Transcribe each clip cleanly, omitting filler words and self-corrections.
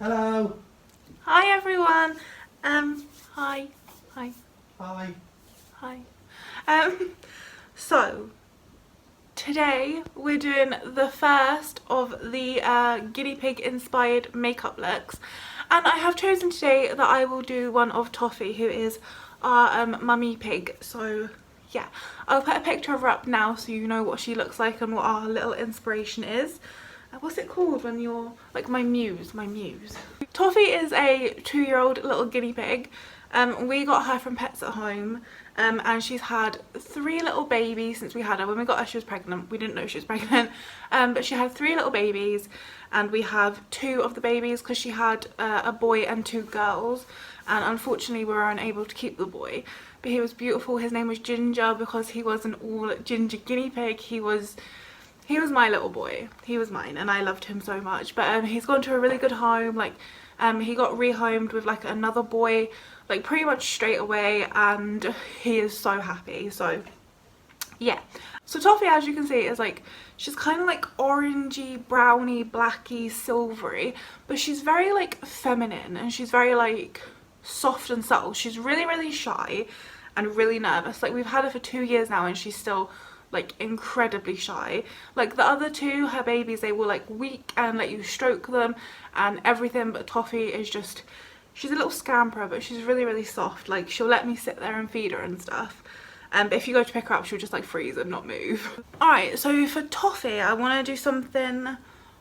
Hello. Hi everyone. Hi. So today we're doing the first of the guinea pig inspired makeup looks, and I have chosen today that I will do one of Toffee, who is our mummy pig. So yeah, I'll put a picture of her up now so you know what she looks like and what our little inspiration is. What's it called when you're like my muse? Toffee is a 2-year-old little guinea pig. We got her from Pets at Home, and she's had 3 little babies since we had her. When we got her she was pregnant. We didn't know she was pregnant, but she had 3 little babies, and we have 2 of the babies because she had a boy and 2 girls, and unfortunately we were unable to keep the boy, but he was beautiful. His name was Ginger because he was an all ginger guinea pig. He was my little boy. He was mine and I loved him so much. But he's gone to a really good home. Like he got rehomed with like another boy like pretty much straight away, and he is so happy. So yeah. So Toffee, as you can see, is like, she's kind of like orangey, browny, blacky, silvery, but she's very like feminine and she's very like soft and subtle. She's really shy and really nervous. Like we've had her for 2 years now and she's still like incredibly shy. Like the other 2, her babies, they were like weak and let you stroke them and everything, but Toffee is just, she's a little scamper, but she's really soft. Like she'll let me sit there and feed her and stuff, but if you go to pick her up she'll just like freeze and not move. Alright, so for Toffee I want to do something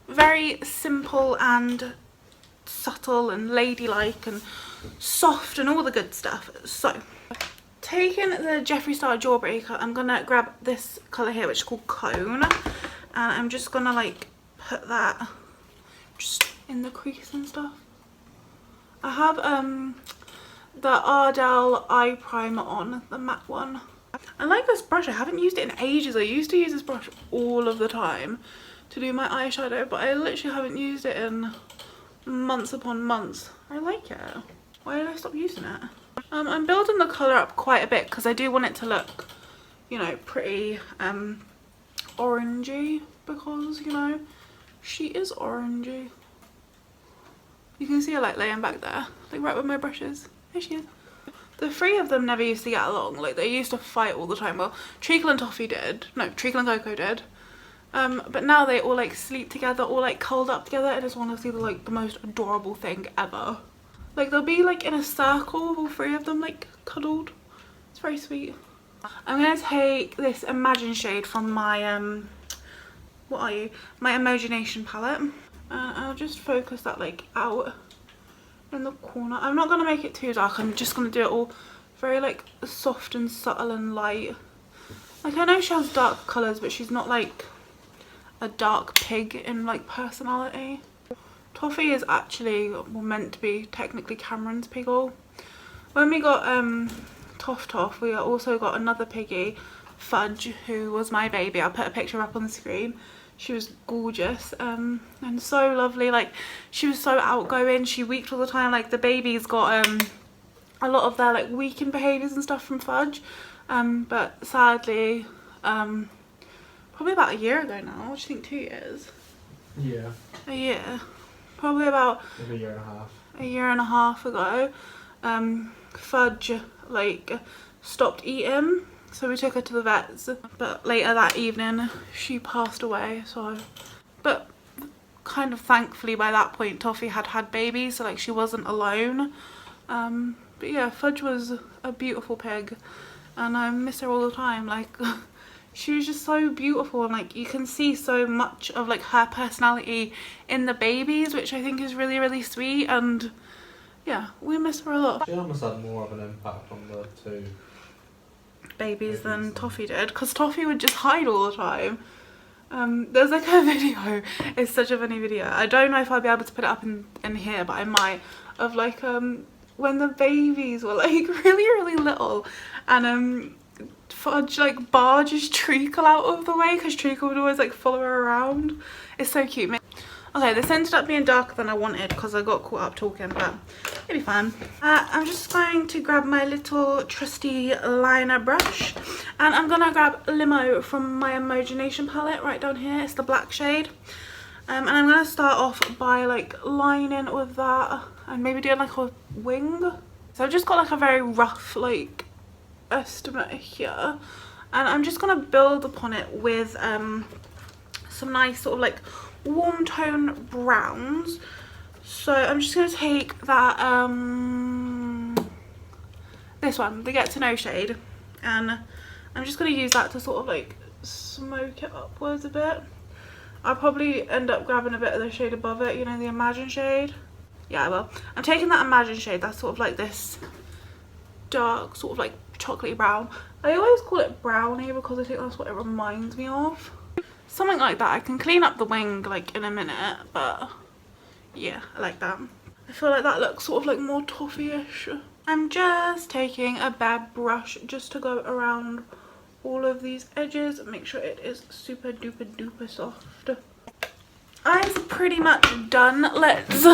very simple and subtle and ladylike and soft and all the good stuff. So taking the Jeffree Star Jawbreaker, I'm gonna grab this colour here which is called Cone, and I'm just gonna like put that just in the crease and stuff. I have the Ardell Eye Primer on, the matte one. I like this brush. I haven't used it in ages. I used to use this brush all of the time to do my eyeshadow, but I literally haven't used it in months upon months. I like it. Why did I stop using it? I'm building the colour up quite a bit because I do want it to look, you know, pretty orangey, because, you know, she is orangey. You can see her like laying back there, like right where my brush is. There she is. The 3 of them never used to get along. Like they used to fight all the time. Well, Treacle and Toffee did. No, Treacle and Coco did. But now they all like sleep together, all like curled up together. I just want to see like the most adorable thing ever. Like they'll be like in a circle, all 3 of them like cuddled. It's very sweet. I'm gonna take this Imagine shade from my what are you? My Imagination palette. I'll just focus that like out in the corner. I'm not gonna make it too dark. I'm just gonna do it all very like soft and subtle and light. Like I know she has dark colours, but she's not like a dark pig in like personality. Toffee is actually meant to be technically Cameron's piggle. When we got Toff, we also got another piggy, Fudge, who was my baby. I'll put a picture up on the screen. She was gorgeous and so lovely. Like she was so outgoing. She weaked all the time. Like the babies got a lot of their like weakened behaviours and stuff from Fudge, but sadly probably about a year ago now. What do you think, 2 years? Yeah. A year. Probably about Maybe a year and a half. A year and a half ago, Fudge like stopped eating, so we took her to the vets, but later that evening she passed away. So, but kind of thankfully by that point Toffee had babies, so like she wasn't alone. But yeah, Fudge was a beautiful pig and I miss her all the time. Like she was just so beautiful, and like you can see so much of like her personality in the babies, which I think is really sweet. And yeah, we miss her a lot. She almost had more of an impact on the 2 babies than Toffee did, because Toffee would just hide all the time. There's like a video, it's such a funny video. I don't know if I'll be able to put it up in here, but I might, of like when the babies were like really little, and Fudge like barges Treacle out of the way because Treacle would always like follow her around. It's so cute. Okay, this ended up being darker than I wanted because I got caught up talking, but it'll be fine. I'm just going to grab my little trusty liner brush, and I'm gonna grab Limo from my Imagination palette right down here. It's the black shade. And I'm going to start off by like lining with that and maybe doing like a wing. So I've just got like a very rough like estimate here, and I'm just going to build upon it with some nice sort of like warm tone browns. So I'm just going to take that this one, the Get to Know shade, and I'm just going to use that to sort of like smoke it upwards a bit. I'll probably end up grabbing a bit of the shade above it, you know, the Imagine shade. Yeah, I will. I'm taking that Imagine shade, that's sort of like this dark sort of like chocolatey brown. I always call it brownie because I think that's what it reminds me of. Something like that. I can clean up the wing like in a minute, but yeah, I like that. I feel like that looks sort of like more toffee-ish. I'm just taking a bare brush just to go around all of these edges and make sure it is super duper duper soft. Eyes are pretty much done. Let's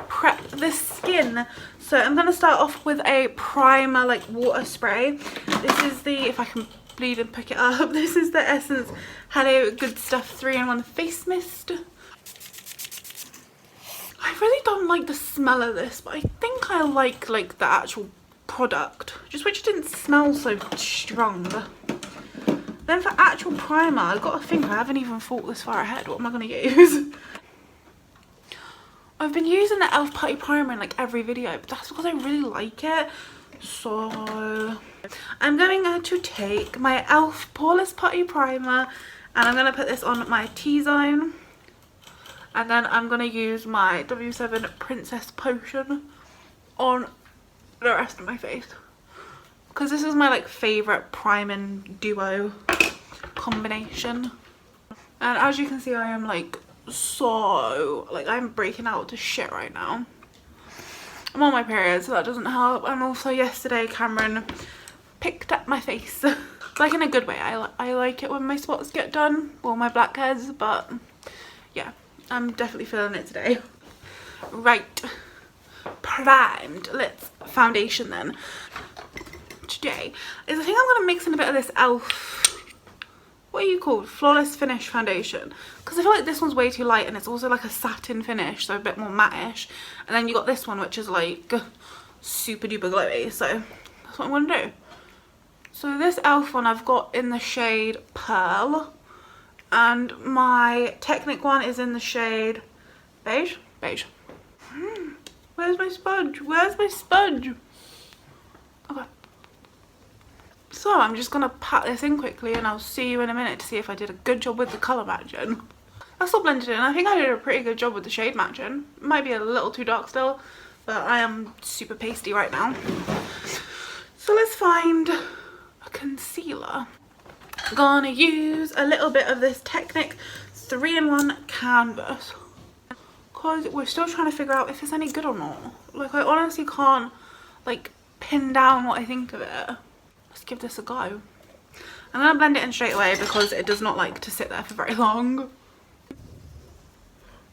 prep the skin. So I'm going to start off with a primer, like water spray. This is the, if I can bleed and pick it up, this is the Essence Hello Good Stuff 3-in-1 face mist. I really don't like the smell of this, but I think I like the actual product. Just wish it didn't smell so strong. Then for actual primer, I've got to think, I haven't even thought this far ahead. What am I going to use? I've been using the e.l.f. Putty Primer in like every video, but that's because I really like it. So I'm going to take my e.l.f. Poreless Putty Primer and I'm going to put this on my T-zone. And then I'm going to use my W7 Princess Potion on the rest of my face. Because this is my like favourite priming duo combination. And as you can see, I am like so, like I'm breaking out to shit right now. I'm on my period, so that doesn't help. And also yesterday Cameron picked up my face. Like in a good way. I like it when my spots get done. Well, my blackheads, but yeah. I'm definitely feeling it today. Right, primed. Let's foundation then. Today is, I think I'm going to mix in a bit of this e.l.f. What are you called? Flawless Finish foundation. Because I feel like this one's way too light and it's also like a satin finish, so a bit more matte-ish. And then you got this one which is like super duper glowy, so that's what I'm going to do. So this e.l.f. one I've got in the shade Pearl. And my Technic one is in the shade beige. Beige. Where's my sponge? Where's my sponge? Okay. So I'm just going to pat this in quickly and I'll see you in a minute to see if I did a good job with the colour matching. That's all blended in. I think I did a pretty good job with the shade matching. It might be a little too dark still, but I am super pasty right now. So let's find a concealer. Gonna use a little bit of this Technic 3-in-1 canvas because we're still trying to figure out if it's any good or not. Like I honestly can't like pin down what I think of it. Let's give this a go. I'm gonna blend it in straight away because it does not like to sit there for very long.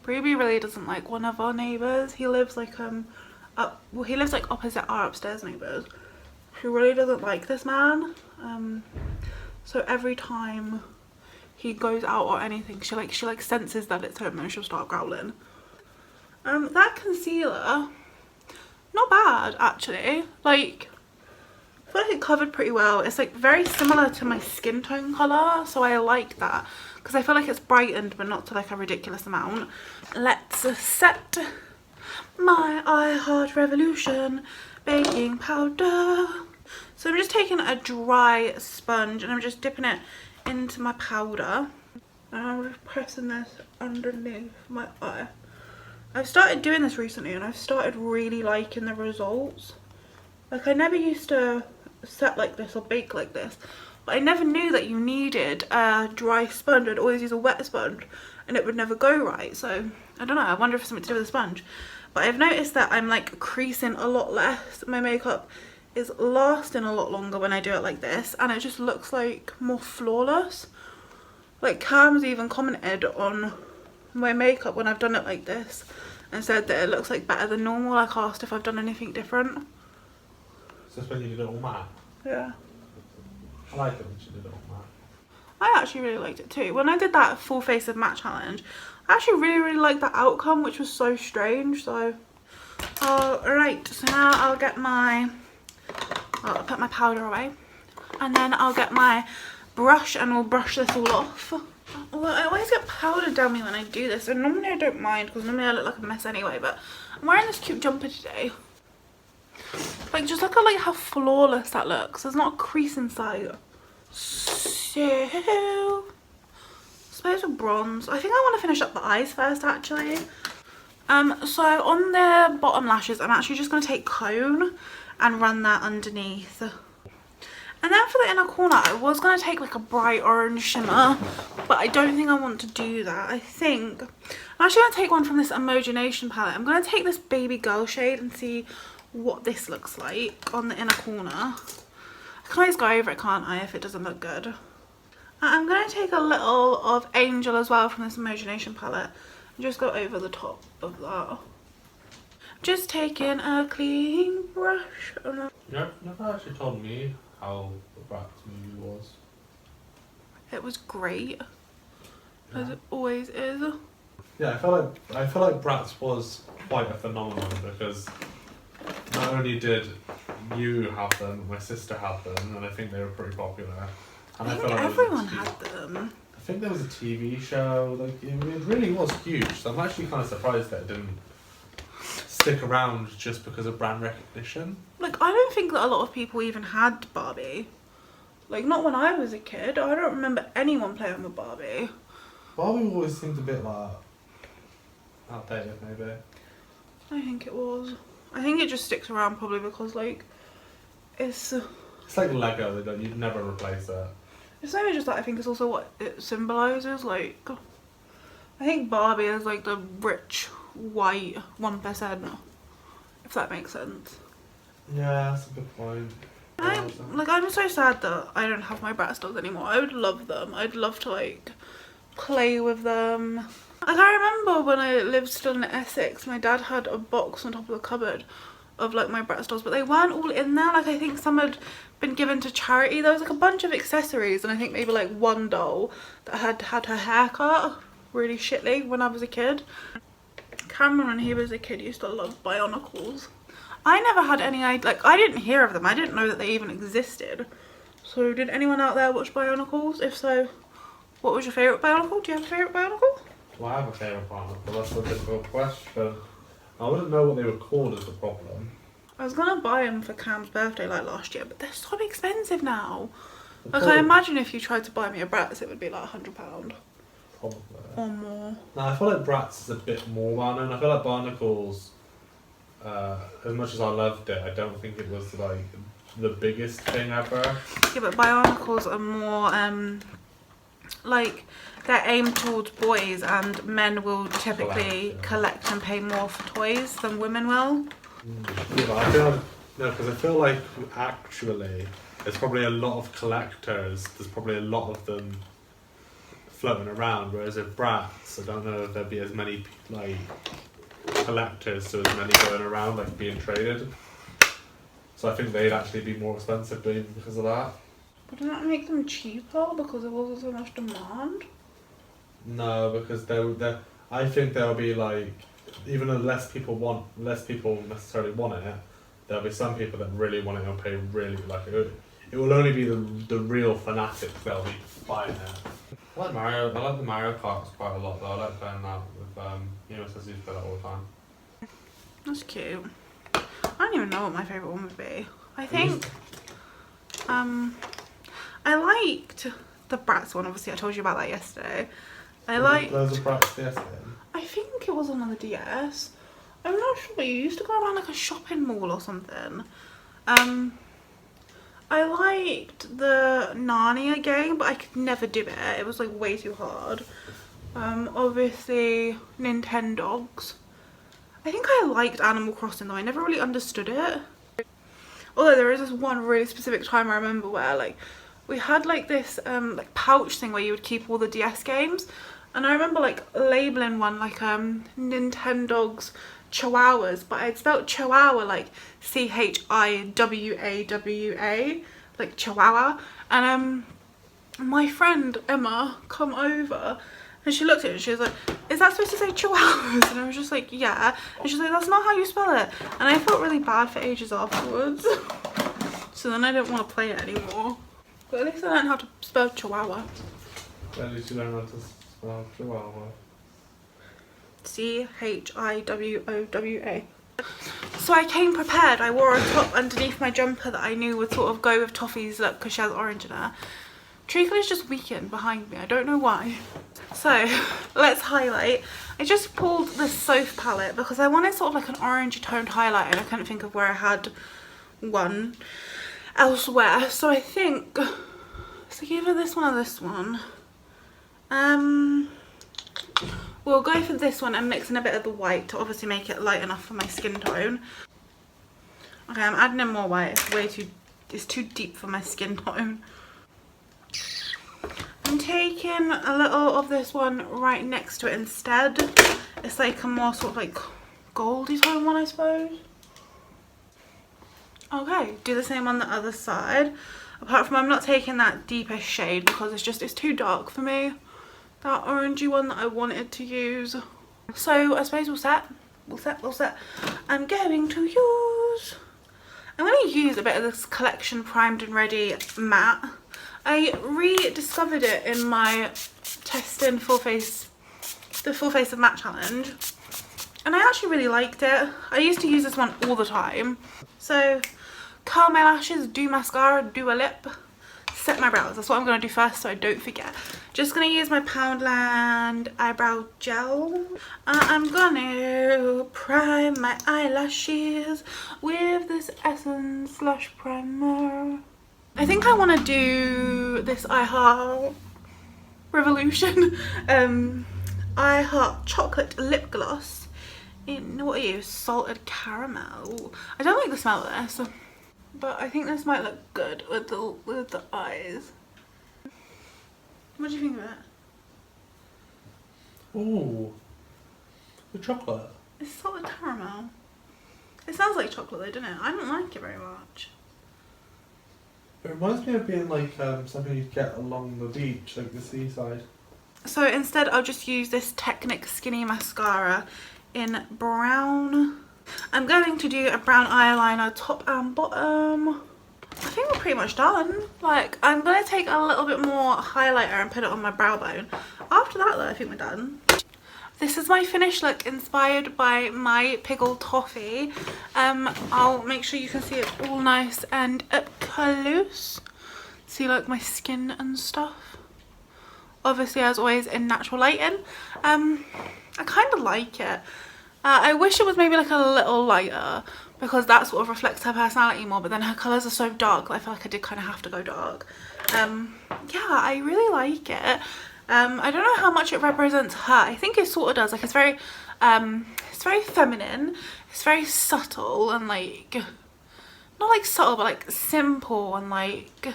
Ruby really doesn't like one of our neighbours. He lives like he lives like opposite our upstairs neighbours. She really doesn't like this man. So every time he goes out or anything, she like senses that it's him and she'll start growling. That concealer, not bad actually. Like, I feel like it covered pretty well. It's like very similar to my skin tone colour, so I like that because I feel like it's brightened but not to like a ridiculous amount. Let's set my I Heart Revolution baking powder. So I'm just taking a dry sponge and I'm just dipping it into my powder. And I'm just pressing this underneath my eye. I've started doing this recently and I've started really liking the results. Like I never used to set like this or bake like this. But I never knew that you needed a dry sponge. I'd always use a wet sponge and it would never go right. So I don't know, I wonder if it's something to do with the sponge. But I've noticed that I'm like creasing a lot less. My makeup is lasting a lot longer when I do it like this and it just looks like more flawless. Like Cam's even commented on my makeup when I've done it like this and said that it looks like better than normal. Like asked if I've done anything different. So that's when you did it all matte? Yeah. I like it when she did it all matte. I actually really liked it too. When I did that full face of matte challenge, I actually really like the outcome, which was so strange. So alright, so now I'll get my, I'll put my powder away, and then I'll get my brush and we'll brush this all off. Although I always get powder down me when I do this, and normally I don't mind because normally I look like a mess anyway, but I'm wearing this cute jumper today. Like, just look at like how flawless that looks. There's not a crease inside. So I suppose with bronze, I think I want to finish up the eyes first actually. So on the bottom lashes, I'm actually just going to take Cone and run that underneath. And then for the inner corner, I was going to take like a bright orange shimmer, but I don't think I want to do that. I think I'm actually going to take one from this Emogination palette. I'm going to take this baby girl shade and see what this looks like on the inner corner. I can always go over it, can't I, if it doesn't look good. And I'm going to take a little of Angel as well from this Emogination palette and just go over the top of that. Just taking a clean brush. You never actually told me how the Bratz movie was. It was great, as it always is. Yeah, I feel like Bratz was quite a phenomenon because not only did you have them, my sister had them, and I think they were pretty popular. And I feel think like everyone had them. I think there was a TV show, like it really was huge. So I'm actually kind of surprised that it didn't stick around just because of brand recognition. Like, I don't think that a lot of people even had Barbie. Like, not when I was a kid. I don't remember anyone playing with Barbie. Barbie always seemed a bit like outdated, maybe. I think it was. I think it just sticks around probably because, like, it's like Lego, that you'd never replace it. It's not even just that, I think it's also what it symbolises. Like, I think Barbie is like the rich, white 1%, if that makes sense. Yeah, that's a good point. I'm so sad that I don't have my Bratz dolls anymore. I would love them. I'd love to like play with them. Like, I remember when I lived still in Essex, my dad had a box on top of the cupboard of like my Bratz dolls, but they weren't all in there. Like, I think some had been given to charity. There was like a bunch of accessories, and I think maybe like one doll that had her hair cut really shitly when I was a kid. Cameron, when he was a kid, used to love Bionicles. I never had any idea, like, I didn't hear of them. I didn't know that they even existed. So did anyone out there watch Bionicles? If so, what was your favourite Bionicle? Do you have a favourite Bionicle? Well, I have a favourite Bionicle. That's a difficult question. I wouldn't know what they were called as the problem. I was gonna buy them for Cam's birthday like last year, but they're so expensive now. Like, I imagine if you tried to buy me a Bratz, it would be like £100. Probably. Or more. No, I feel like Bratz is a bit more well known. I feel like Barnacles, as much as I loved it, I don't think it was like the biggest thing ever. Yeah, but Bionicles are more like, they're aimed towards boys, and men will typically collect and pay more for toys than women will. Yeah, but I feel because I feel like actually there's probably a lot of collectors. There's probably a lot of them floating around, whereas with Bratz, I don't know if there'd be as many like collectors, so as many going around like being traded. So I think they'd actually be more expensive because of that. But doesn't that make them cheaper because there wasn't so much demand? No, because I think there'll be like, even though less people necessarily want it, there'll be some people that really want it and pay really like it will only be the real fanatics that'll be buying it. I like the Mario Karts quite a lot though. I like playing that with says you play that all the time. That's cute. I don't even know what my favourite one would be. I think I liked the Bratz one. Obviously I told you about that yesterday. Those are Bratz yesterday. I think it was on the DS. I'm not sure, but you used to go around like a shopping mall or something. I liked the Narnia game, but I could never do it. It was like way too hard. Obviously Nintendogs. I think I liked Animal Crossing though. I never really understood it. Although there is this one really specific time I remember where like we had like this like pouch thing where you would keep all the DS games, and I remember like labeling one like Nintendogs Chihuahuas, but I'd spelled Chihuahua like CHIWAWA, like Chihuahua. And my friend Emma come over And she looked at it and she was like, is that supposed to say chihuahuas? And I was just like, yeah. And she's like, that's not how you spell it. And I felt really bad for ages afterwards. So then I didn't want to play it anymore. But at least I learned how to spell chihuahua. At least you learned how to spell chihuahua. Chihuahua. So I came prepared. I wore a top underneath my jumper that I knew would sort of go with Toffee's look because she has orange in her. Treacle's just weakened behind me. I don't know why. So let's highlight. I just pulled this Soap palette because I wanted sort of like an orangey toned highlight and I couldn't think of where I had one elsewhere. So I think it's like either this one or this one. We'll go for this one and mix in a bit of the white to obviously make it light enough for my skin tone. Okay, I'm adding in more white. It's too deep for my skin tone. I'm taking a little of this one right next to it instead. It's like a more sort of like goldy tone one, I suppose. Okay, do the same on the other side. Apart from I'm not taking that deepest shade because it's too dark for me. That orangey one that I wanted to use. So I suppose we'll set. I'm going to use a bit of this Collection Primed and Ready matte. I rediscovered it in my testing the full face of matte challenge, and I actually really liked it. I used to use this one all the time. So curl my lashes, do mascara, do a lip, set my brows. That's what I'm going to do first so I don't forget. Just going to use my Poundland eyebrow gel. I'm going to prime my eyelashes with this Essence Slush Primer. I think I want to do this I Heart Revolution I Heart Chocolate Lip Gloss in, what are you, salted caramel. I don't like the smell of this, but I think this might look good with the eyes. What do you think of it? Ooh, the chocolate. It's salted caramel. It sounds like chocolate though, doesn't it? I don't like it very much. It reminds me of being like something you'd get along the beach, like the seaside. So instead I'll just use this Technic Skinny Mascara in brown. I'm going to do a brown eyeliner top and bottom. I think we're pretty much done. Like, I'm going to take a little bit more highlighter and put it on my brow bone. After that though, I think we're done. This is my finished look inspired by my Piggle Toffee. I'll make sure you can see it all nice and up close. See like my skin and stuff. Obviously as always in natural lighting. I kind of like it. I wish it was maybe like a little lighter because that sort of reflects her personality more, but then her colours are so dark that I feel like I did kind of have to go dark. Yeah, I really like it. I don't know how much it represents her. I think it sort of does. Like it's very feminine. It's very subtle and like, not like subtle, but like simple and like,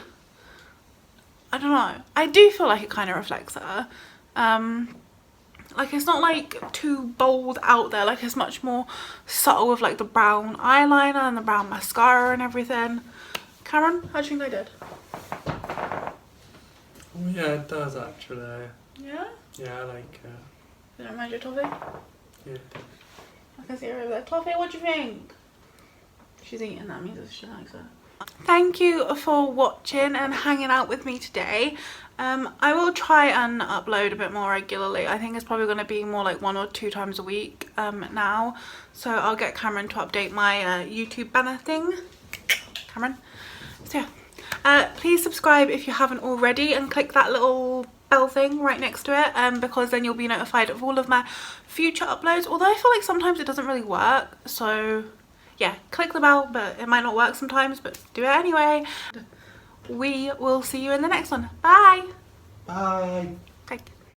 I don't know. I do feel like it kind of reflects her. Like it's not like too bold out there. Like it's much more subtle with like the brown eyeliner and the brown mascara and everything. Cameron, how do you think I did? Oh yeah, it does actually. Yeah? Yeah, I like it. Did it remind you of Toffee? Yeah. I can see her over there. Toffee, what do you think? She's eating, that means she likes it. Thank you for watching and hanging out with me today. I will try and upload a bit more regularly. I think it's probably going to be more like 1 or 2 times a week now. So I'll get Cameron to update my YouTube banner thing. Cameron. So yeah. Please subscribe if you haven't already and click that little bell thing right next to it because then you'll be notified of all of my future uploads. Although I feel like sometimes it doesn't really work. So yeah, click the bell, but it might not work sometimes, but do it anyway. We will see you in the next one. Bye! Bye!